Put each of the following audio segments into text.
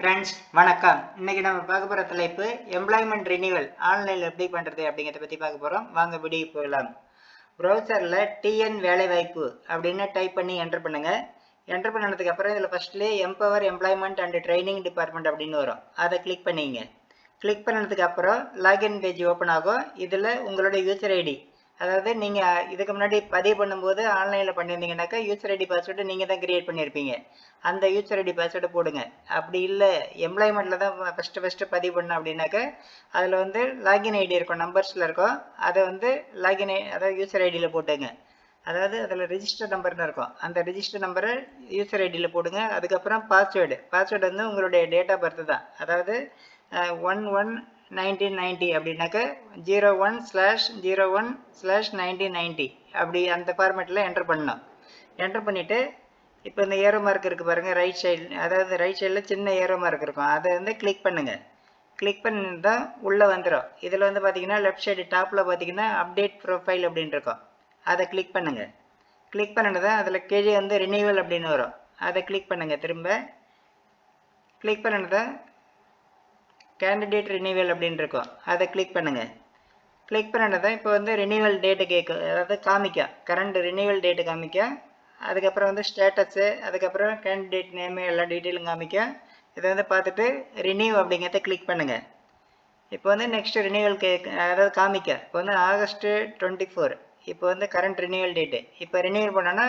Friends வணக்கம். இன்னைக்கு நம்ம பார்க்க போகிற தலைப்பு எம்ப்ளாய்மெண்ட் ரினிவல் ஆன்லைனில் எப்படி பண்ணுறது அப்படிங்கிறத பற்றி பார்க்க போகிறோம். வாங்க வீடியோ போகலாம். ப்ரௌசரில் டிஎன் வேலைவாய்ப்பு அப்படின்னு டைப் பண்ணி என்டர் பண்ணுங்கள். என்டர் பண்ணதுக்கப்புறம் இதில் ஃபஸ்ட்லேயே empower employment and training department அப்படின்னு வரும். அதை கிளிக் பண்ணிங்க. கிளிக் பண்ணதுக்கப்புறம் லாகின் பேஜ் ஓப்பன் ஆகும். இதில் உங்களோட யூசர் ஐடி, அதாவது நீங்கள் இதுக்கு முன்னாடி பதிவு பண்ணும்போது ஆன்லைனில் பண்ணியிருந்தீங்கன்னாக்கா யூசர் ஐடி பாஸ்வேர்டு நீங்கள் தான் கிரியேட் பண்ணியிருப்பீங்க. அந்த யூசர் ஐடி பாஸ்வேர்டு போடுங்க. அப்படி இல்லை எம்ப்ளாய்மெண்ட்டில் தான் ஃபஸ்ட்டு பதிவு பண்ணோம் அப்படின்னாக்கா அதில் வந்து லாகின் ஐடி இருக்கும், நம்பர்ஸில் இருக்கும். அதை வந்து அதாவது யூசர் ஐடியில் போட்டுங்க. அதாவது அதில் ரிஜிஸ்டர் நம்பர்னு இருக்கும். அந்த ரிஜிஸ்டர் நம்பரை யூசர் ஐடியில் போடுங்க. அதுக்கப்புறம் பாஸ்வேர்டு வந்து உங்களுடைய டேட் ஆஃப் பர்த் தான். அதாவது 11/1990 அப்படின்னாக்க 01/01/1990 அப்படி அந்த ஃபார்மேட்டில் என்டர் பண்ணணும். என்டர் பண்ணிவிட்டு இப்போ இந்த ஏரோ மார்க் இருக்குது பாருங்கள், ரைட் சைடு, அதாவது ரைட் சைடில் சின்ன ஏரோ மார்க் இருக்கும். அதை வந்து கிளிக் பண்ணுங்கள். கிளிக் பண்ணி தான் உள்ளே வந்துடும். இதில் வந்து பார்த்தீங்கன்னா லெஃப்ட் சைடு டாப்பில் பார்த்தீங்கன்னா அப்டேட் ப்ரொஃபைல் அப்படின்னு இருக்கும். அதை கிளிக் பண்ணுங்கள். கிளிக் பண்ணினதான் அதில் கீழே வந்து ரினியூவல் அப்படின்னு வரும். அதை கிளிக் பண்ணுங்கள். திரும்ப கிளிக் பண்ணினதான் கேண்டிடேட் ரினியூவல் அப்படின்னு இருக்கும். அதை கிளிக் பண்ணுங்கள். கிளிக் பண்ணினதான் இப்போ வந்து ரினியூவல் டேட்டு கேட்கும், அதாவது காமிக்கும், கரண்ட் ரினியூவல் டேட்டு காமிக்கும். அதுக்கப்புறம் வந்து ஸ்டேட்டஸு, அதுக்கப்புறம் கேண்டிடேட் நேமு, எல்லா டீட்டெயிலும் காமிக்கும். இதை வந்து பார்த்துட்டு ரினியூ அப்படிங்கிறத கிளிக் பண்ணுங்கள். இப்போ வந்து நெக்ஸ்ட் ரினியூவல் அதாவது காமிக்கும். இப்போ வந்து August 24 இப்போ வந்து கரண்ட் ரினியூவல் டேட்டு. இப்போ ரினியூவல் பண்ணோன்னா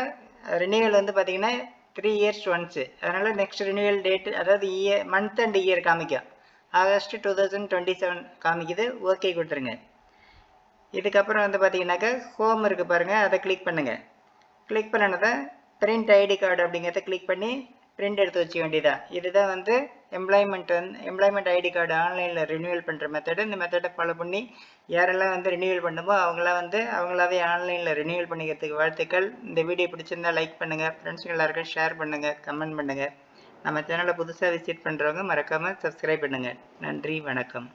ரினியூவல் வந்து பார்த்தீங்கன்னா 3 years ஒன்ஸு. அதனால் நெக்ஸ்ட் ரினியூவல் டேட்டு, அதாவது மந்த் அண்ட் இயர் காமிக்கும். August 2027 காமிக்குது. ஓகே கொடுத்துருங்க. இதுக்கப்புறம் வந்து பார்த்தீங்கன்னாக்கா ஹோம் இருக்குது பாருங்கள், அதை கிளிக் பண்ணுங்கள். கிளிக் பண்ணினதை பிரிண்ட் ஐடி கார்டு அப்படிங்கிறத கிளிக் பண்ணி பிரிண்ட் எடுத்து வச்சுக்க வேண்டியதான். இதுதான் வந்து எம்ப்ளாய்மெண்ட் ஐடி கார்டு ஆன்லைனில் ரினியூவல் பண்ணுற மெத்தடு. இந்த மெத்தடை ஃபாலோ பண்ணி யாரெல்லாம் வந்து ரினியூவல் பண்ணுமோ அவங்களாவே ஆன்லைனில் ரினியூவல் பண்ணிக்கிறதுக்கு வாழ்த்துக்கள். இந்த வீடியோ பிடிச்சிருந்தால் லைக் பண்ணுங்கள், ஃப்ரெண்ட்ஸுங்க எல்லாருக்கும் ஷேர் பண்ணுங்கள், கமெண்ட் பண்ணுங்கள். நம்ம சேனலை புதுசாக விசிட் பண்ணுறவங்க மறக்காமல் சப்ஸ்கிரைப் பண்ணுங்கள். நன்றி, வணக்கம்.